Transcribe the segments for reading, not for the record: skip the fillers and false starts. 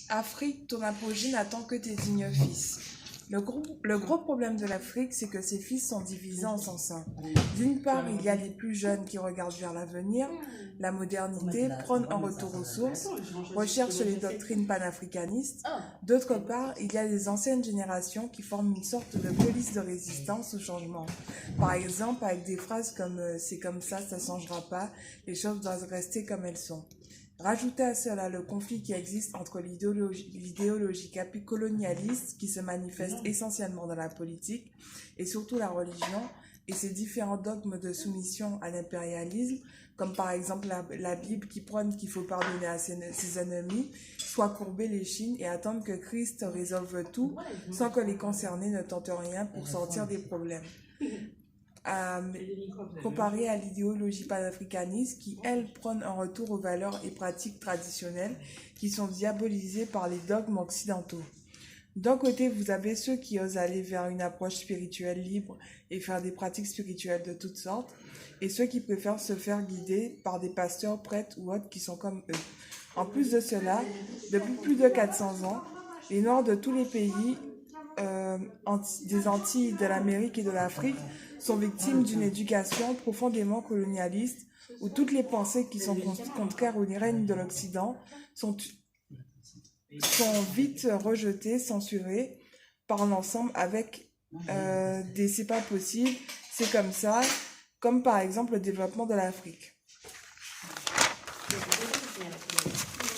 Afrique, ton apogée n'attend que tes dignes fils. Le gros problème de l'Afrique, c'est que ses fils sont divisés en son sein. D'une part, il y a les plus jeunes qui regardent vers l'avenir, la modernité, prônent un retour aux sources, recherchent les doctrines panafricanistes. D'autre part, il y a les anciennes générations qui forment une sorte de police de résistance au changement. Par exemple, avec des phrases comme « c'est comme ça ne changera pas, les choses doivent rester comme elles sont ». Rajoutez à cela le conflit qui existe entre l'idéologie colonialiste qui se manifeste essentiellement dans la politique et surtout la religion et ses différents dogmes de soumission à l'impérialisme, comme par exemple la Bible qui prône qu'il faut pardonner à ses ennemis, soit courber les chines et attendre que Christ résolve tout sans que les concernés ne tentent rien pour sortir des problèmes. Comparé à l'idéologie panafricaniste qui, elle, prône un retour aux valeurs et pratiques traditionnelles qui sont diabolisées par les dogmes occidentaux. D'un côté, vous avez ceux qui osent aller vers une approche spirituelle libre et faire des pratiques spirituelles de toutes sortes, et ceux qui préfèrent se faire guider par des pasteurs, prêtres ou autres qui sont comme eux. En plus de cela, depuis plus de 400 ans, les Noirs de tous les pays des Antilles, de l'Amérique et de l'Afrique sont victimes d'une éducation profondément colonialiste où toutes les pensées qui sont contraires au règne de l'Occident sont vite rejetées, censurées par l'ensemble avec des c'est pas possible, c'est comme ça, comme par exemple le développement de l'Afrique.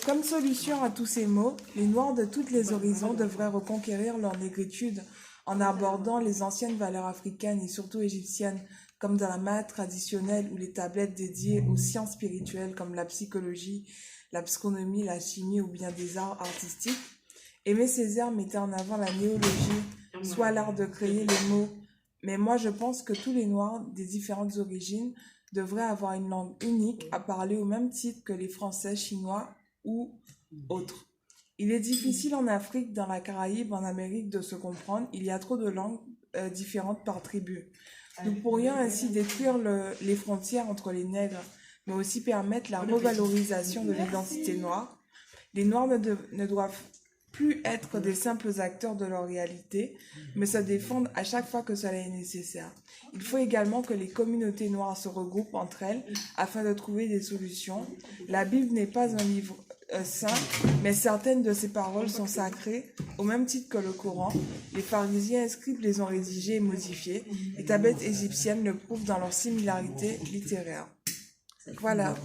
Comme solution à tous ces maux, les Noirs de tous les horizons devraient reconquérir leur négritude en abordant les anciennes valeurs africaines et surtout égyptiennes comme dans la maths traditionnelle ou les tablettes dédiées aux sciences spirituelles comme la psychologie, la psychonomie, la chimie ou bien des arts artistiques. Aimé Césaire mettait en avant la néologie, soit l'art de créer les mots, mais moi je pense que tous les Noirs des différentes origines devraient avoir une langue unique à parler au même titre que les Français, Chinois ou autres. Il est difficile en Afrique, dans la Caraïbe, en Amérique de se comprendre. Il y a trop de langues différentes par tribu. Nous pourrions ainsi détruire les frontières entre les nègres, mais aussi permettre la revalorisation de l'identité noire. Les Noirs ne doivent plus être des simples acteurs de leur réalité, mais se défendre à chaque fois que cela est nécessaire. Il faut également que les communautés noires se regroupent entre elles afin de trouver des solutions. La Bible n'est pas un livre saint, mais certaines de ses paroles sont sacrées, au même titre que le Coran. Les pharisiens et scribes les ont rédigées et modifiées. Les tablettes égyptiennes le prouvent dans leur similarité littéraire. Voilà.